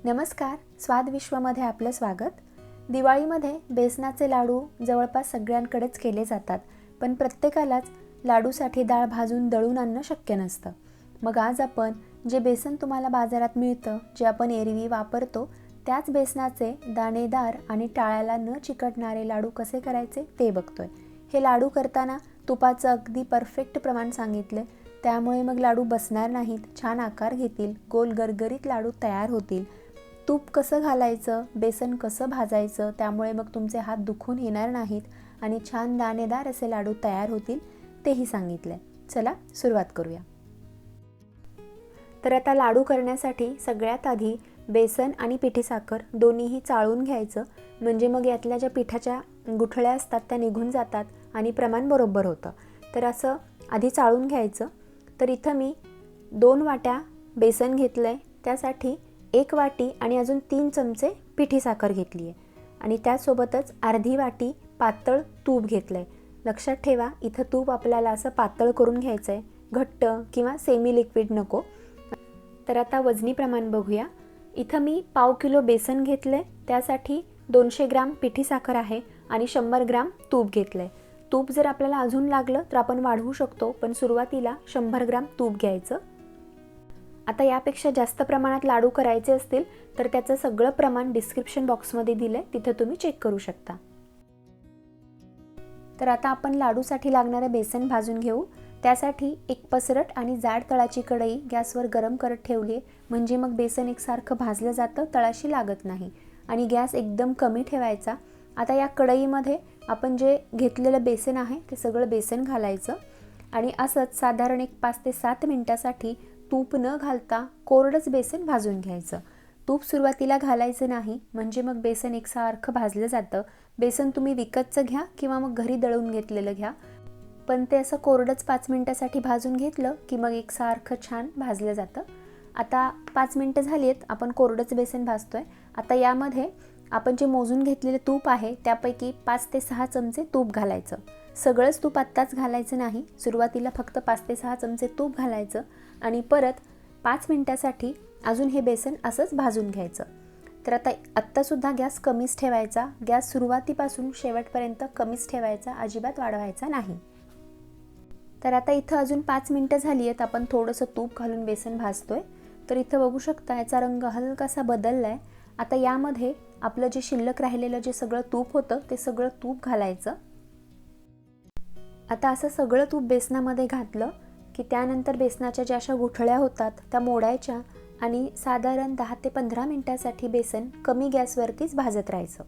नमस्कार, स्वाद विश्वमध्ये आपलं स्वागत. दिवाळीमध्ये बेसनाचे लाडू जवळपास सगळ्यांकडेच केले जातात, पण प्रत्येकालाच लाडूसाठी डाळ भाजून दळून आणणं शक्य नसतं. मग आज आपण जे बेसन तुम्हाला बाजारात मिळतं, जे आपण एरवी वापरतो, त्याच बेसनाचे दाणेदार आणि टाळ्याला न चिकटणारे लाडू कसे करायचे ते बघतोय. हे लाडू करताना तुपाचं अगदी परफेक्ट प्रमाण सांगितलं, त्यामुळे मग लाडू बसणार नाहीत, छान आकार घेतील, गोल गरगरीत लाडू तयार होतील. तूप कसं घालायचं, बेसन कसं भाजायचं, त्यामुळे मग तुमचे हात दुखून येणार नाहीत आणि छान दाणेदार असे लाडू तयार होतील, तेही सांगितले. चला सुरुवात करूया. तर आता लाडू करण्यासाठी सगळ्यात आधी बेसन आणि पिठी साखर दोन्हीही चाळून घ्यायचं, म्हणजे मग यातल्या ज्या पिठाच्या गुठळ्या असतात त्या निघून जातात आणि प्रमाण बरोबर होतं. तर असं आधी चाळून घ्यायचं. तर इथं मी 2 वाट्या बेसन घेतलं आहे, त्यासाठी 1 वाटी आणि अजून 3 चमचे पिठी साखर घेतली आहे आणि त्यासोबतच अर्धी वाटी पातळ तूप घेतलं आहे. लक्षात ठेवा, इथं तूप आपल्याला असं पातळ करून घ्यायचं आहे, घट्ट किंवा सेमी लिक्विड नको. तर आता वजनी प्रमाण बघूया. इथं मी पाव किलो बेसन घेतलं आहे, त्यासाठी 200 ग्राम पिठी साखर आहे आणि 100 ग्राम तूप घेतलं आहे. तूप जर आपल्याला अजून लागलं तर आपण वाढवू शकतो, पण सुरुवातीला 100 ग्राम तूप घ्यायचं. आता यापेक्षा जास्त प्रमाणात लाडू करायचे असतील तर त्याचं सगळं प्रमाण डिस्क्रिप्शन बॉक्समध्ये दिलं आहे, तिथं तुम्ही चेक करू शकता. तर आता आपण लाडूसाठी लागणारे बेसन भाजून घेऊ. त्यासाठी एक पसरट आणि जाड तळाची कढई गॅसवर गरम करत ठेवली आहे, म्हणजे मग बेसन एकसारखं भाजलं जातं, तळाशी लागत नाही आणि गॅस एकदम कमी ठेवायचा. आता या कढईमध्ये आपण जे घेतलेलं बेसन आहे ते सगळं बेसन घालायचं आणि असंच साधारण एक 5 ते 7 मिनिटासाठी तूप न घालता कोरडंच बेसन भाजून घ्यायचं. तूप सुरुवातीला घालायचं नाही, म्हणजे मग बेसन एकसारखं भाजलं जातं. बेसन तुम्ही विकतचं घ्या किंवा मग घरी दळून घेतलेलं घ्या, पण ते असं कोरडंच 5 मिनिटासाठी भाजून घेतलं की मग एकसारखं छान भाजलं जातं. आता 5 मिनिटं झाली आहेत, आपण कोरडंच बेसन भाजतोय. आता यामध्ये आपण जे मोजून घेतलेले तूप आहे त्यापैकी 5 ते 6 चमचे तूप घालायचं. सगळंच तूप आत्ताच घालायचं नाही, सुरुवातीला फक्त 5 ते 6 चमचे तूप घालायचं आणि परत 5 मिनिटासाठी अजून हे बेसन असंच भाजून घ्यायचं. तर आत्तासुद्धा गॅस कमीच ठेवायचा. गॅस सुरुवातीपासून शेवटपर्यंत कमीच ठेवायचा, अजिबात वाढवायचा नाही. तर आता इथं अजून 5 मिनिटं झाली आहेत, आपण थोडंसं तूप घालून बेसन भाजतोय. तर इथं बघू शकता याचा रंग हलकासा बदलला आहे. आता यामध्ये आपलं जे शिल्लक राहिलेलं जे सगळं तूप होतं ते सगळं तूप घालायचं. आता असं सगळं तूप बेसनामध्ये घातलं की त्यानंतर बेसनाच्या ज्या अशा गुठळ्या होतात त्या मोडायच्या आणि साधारण 10 ते 15 मिनिटासाठी बेसन कमी गॅसवरतीच भाजत राहायचं.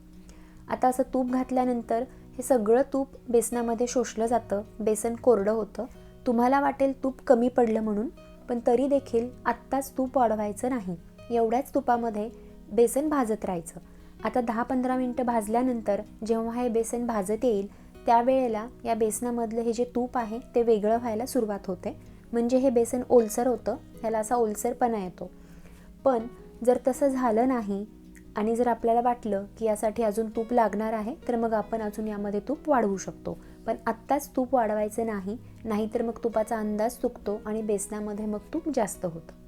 आता असं तूप घातल्यानंतर हे सगळं तूप बेसनामध्ये शोषलं जातं, बेसन कोरडं होतं. तुम्हाला वाटेल तूप कमी पडलं म्हणून, पण तरी देखील आत्ताच तूप वाढवायचं नाही, एवढ्याच तुपामध्ये बेसन भाजत राहायचं. आता 10-15 मिनिटं भाजल्यानंतर जेव्हा हे बेसन भाजत येईल त्यावेळेला या बेसनामधलं हे जे तूप आहे ते वेगळं व्हायला सुरुवात होते, म्हणजे हे बेसन ओलसर होतं, ह्याला असा ओलसरपणा येतो. पण जर तसं झालं नाही आणि जर आपल्याला वाटलं की यासाठी अजून तूप लागणार आहे तर मग आपण अजून यामध्ये तूप वाढवू शकतो, पण आत्ताच तूप वाढवायचं नाही, नाहीतर मग तुपाचा अंदाज चुकतो आणि बेसनामध्ये मग तूप जास्त होतं.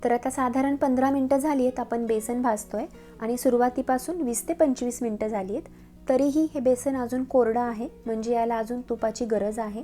तर आता साधारण 15 मिनिटं झाली आहेत, आपण बेसन भाजतोय आणि सुरुवातीपासून 20 ते 25 मिनिटं झाली आहेत, तरीही हे बेसन अजून कोरडं आहे, म्हणजे याला अजून तुपाची गरज आहे.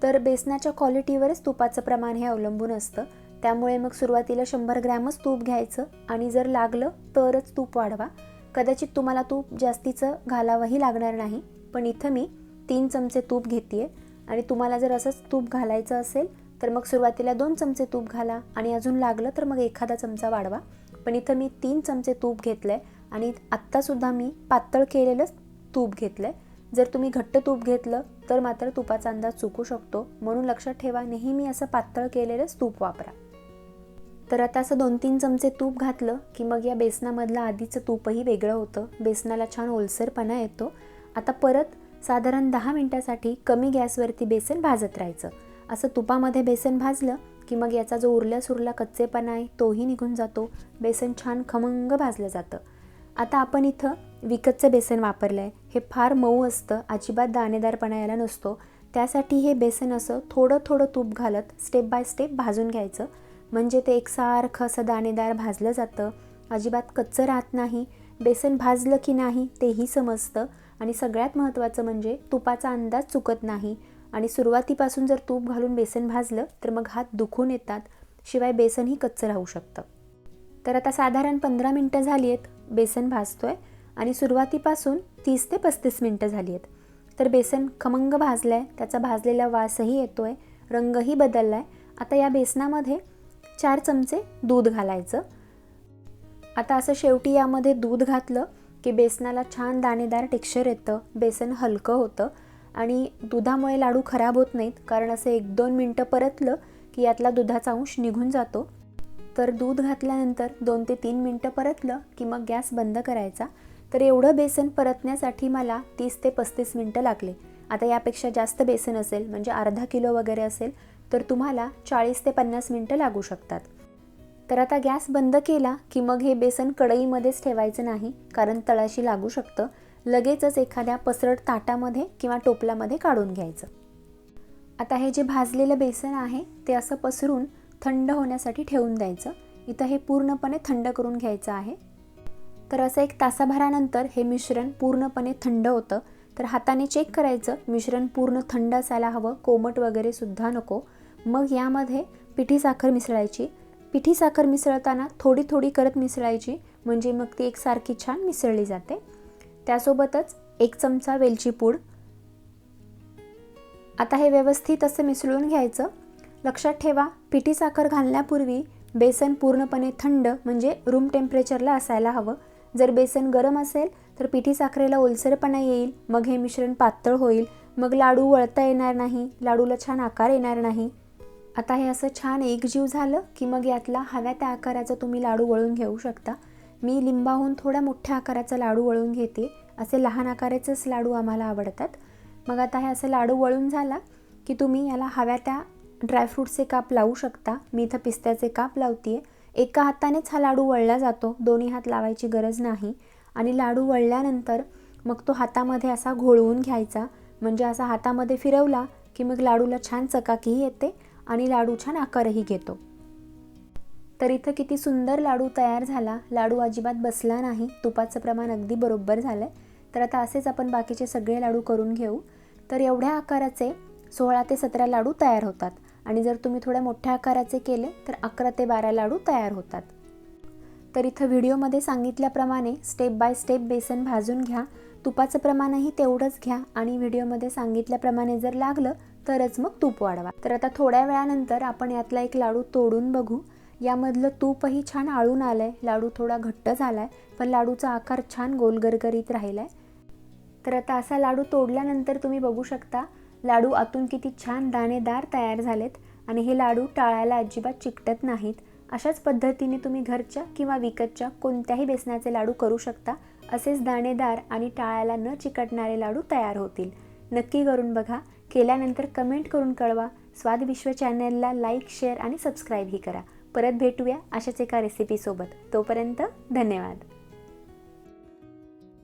तर बेसनाच्या क्वालिटीवरच तुपाचं प्रमाण हे अवलंबून असतं, त्यामुळे मग सुरुवातीला 100 ग्रॅमच तूप घ्यायचं आणि जर लागलं तरच तूप वाढवा. कदाचित तुम्हाला तूप जास्तीचं घालावंही लागणार नाही, पण इथं मी 3 चमचे तूप घेते आणि तुम्हाला जर असंच तूप घालायचं असेल तर मग सुरुवातीला 2 चमचे तूप घाला आणि अजून लागलं तर मग एखादा चमचा वाढवा. पण इथं मी 3 चमचे तूप घेतलं आहे आणि आत्तासुद्धा मी पातळ केलेलंच तूप घेतलं आहे. जर तुम्ही घट्ट तूप घेतलं तर मात्र तुपाचा अंदाज चुकू शकतो, म्हणून लक्षात ठेवा, नेहमी असं पातळ केलेलंच तूप वापरा. तर आता असं 2-3 चमचे तूप घातलं की मग या बेसनामधलं आधीचं तूपही वेगळं होतं, बेसनाला छान ओलसरपणा येतो. आता परत साधारण 10 मिनिटासाठी कमी गॅसवरती बेसन भाजत राहायचं. असं तुपामध्ये बेसन भाजलं की मग याचा जो उरला सुरला कच्चेपणा आहे तोही निघून जातो, बेसन छान खमंग भाजलं जातं. आता आपण इथं विकतचं बेसन वापरलं आहे, हे फार मऊ असतं, अजिबात दाणेदारपणा याला नसतो. त्यासाठी हे बेसन असं थोडं थोडं तूप घालत स्टेप बाय स्टेप भाजून घ्यायचं, म्हणजे ते एकसारखं असं दाणेदार भाजलं जातं अजिबात कच्चं राहत नाही, बेसन भाजलं की नाही तेही समजतं आणि सगळ्यात महत्त्वाचं म्हणजे तुपाचा अंदाज चुकत नाही. आणि सुरुवातीपासून जर तूप घालून बेसन भाजलं तर मग हात दुखून येतात, शिवाय बेसनही कच्चं राहू शकतं. तर आता साधारण 15 मिनटं झाली आहेत बेसन भाजतोय आणि सुरुवातीपासून 30 ते 35 मिनटं झाली आहेत. तर बेसन खमंग भाजलं आहे, त्याचा भाजलेला वासही येतो आहे, रंगही बदलला आहे. आता या बेसनामध्ये 4 चमचे दूध घालायचं. आता असं शेवटी यामध्ये दूध घातलं की बेसनाला छान दाणेदार टेक्स्चर येतं, बेसन हलकं होतं आणि दुधामुळे लाडू खराब होत नाहीत, कारण असं 1-2 मिनटं परतलं की यातला दुधाचा अंश निघून जातो. तर दूध घातल्यानंतर 2 ते 3 मिनटं परतलं की मग गॅस बंद करायचा. तर एवढं बेसन परतण्यासाठी मला 30 ते 35 मिनटं लागले. आता यापेक्षा जास्त बेसन असेल, म्हणजे अर्धा किलो वगैरे असेल, तर तुम्हाला 40 ते 50 मिनटं लागू शकतात. तर आता गॅस बंद केला की मग हे बेसन कढईमध्येच ठेवायचं नाही, कारण तळाशी लागू शकतं. लगेचच एखाद्या पसरट ताटामध्ये किंवा टोपल्यामध्ये काढून घ्यायचं. आता हे जे भाजलेलं बेसन आहे ते असं पसरून थंड होण्यासाठी ठेवून द्यायचं. इथं हे पूर्णपणे थंड करून घ्यायचं आहे. तर असं 1 तासाभरानंतर हे मिश्रण पूर्णपणे थंड होतं. तर हाताने चेक करायचं, मिश्रण पूर्ण थंड असायला हवं, कोमट वगैरे सुद्धा नको. मग यामध्ये पिठी साखर मिसळायची. पिठी साखर मिसळताना थोडी थोडी करत मिसळायची, म्हणजे मग ती एकसारखी छान मिसळली जाते. त्यासोबतच 1 चमचा वेलची पूड. आता हे व्यवस्थित असं मिसळून घ्यायचं. लक्षात ठेवा, पिठी साखर घालण्यापूर्वी बेसन पूर्णपणे थंड, म्हणजे रूम टेम्परेचरला असायला हवं. जर बेसन गरम असेल तर पिठी साखरेला ओलसरपणा येईल, मग हे मिश्रण पातळ होईल, मग लाडू वळता येणार नाही, लाडूला छान आकार येणार नाही. आता हे असं छान एकजीव झालं की मग यातला हव्या त्या आकाराचा तुम्ही लाडू वळून घेऊ शकता. मी लिंबाहून थोड्या मोठ्या आकाराचा लाडू वळून घेते. असे लहान आकाराचेच लाडू आम्हाला आवडतात. मग आता हे असं लाडू वळून झाला की तुम्ही याला हव्या त्या ड्रायफ्रूटचे काप लावू शकता. मी इथं पिस्त्याचे काप लावते. एका हातानेच हा लाडू वळला जातो, दोन्ही हात लावायची गरज नाही. आणि लाडू वळल्यानंतर मग तो हातामध्ये असा घोळवून घ्यायचा, म्हणजे असा हातामध्ये फिरवला की मग लाडूला छान चकाकीही येते आणि लाडू छान आकारही घेतो. तर इथं किती सुंदर लाडू तयार झाला. लाडू अजिबात बसला नाही, तुपाचं प्रमाण अगदी बरोबर झालं. तर आता असेच आपण बाकीचे सगळे लाडू करून घेऊ. तर एवढ्या आकाराचे 16 ते 17 लाडू तयार होतात आणि जर तुम्ही थोड्या मोठ्या आकाराचे केले तर 11 ते 12 लाडू तयार होतात. तर इथं व्हिडिओमध्ये सांगितल्याप्रमाणे स्टेप बाय स्टेप बेसन भाजून घ्या. तुपाचं प्रमाणही तेवढंच घ्या आणि व्हिडिओमध्ये सांगितल्याप्रमाणे जर लागलं तरच मग तूप वाढवा. तर आता थोड्या वेळानंतर आपण यातला एक लाडू तोडून बघू. यामधलं तूपही छान आळून आलंय, लाडू थोडा घट्ट झालाय, पण लाडूचा आकार छान गोलगरगरीत राहिलाय. तर आता असा लाडू तोडल्यानंतर तुम्ही बघू शकता लाडू आतून किती छान दाणेदार तयार झालेत आणि हे लाडू टाळायला अजिबात चिकटत नाहीत. अशाच पद्धतीने तुम्ही घरच्या किंवा विकतच्या कोणत्याही बेसनाचे लाडू करू शकता. असेच दाणेदार आणि टाळायला न चिकटणारे लाडू तयार होतील. नक्की करून बघा. केल्यानंतर कमेंट करून कळवा. स्वाद विश्व चॅनलला लाईक, शेअर आणि सबस्क्राईबही करा. परत भेटूया अशाच एका रेसिपीसोबत. तोपर्यंत धन्यवाद.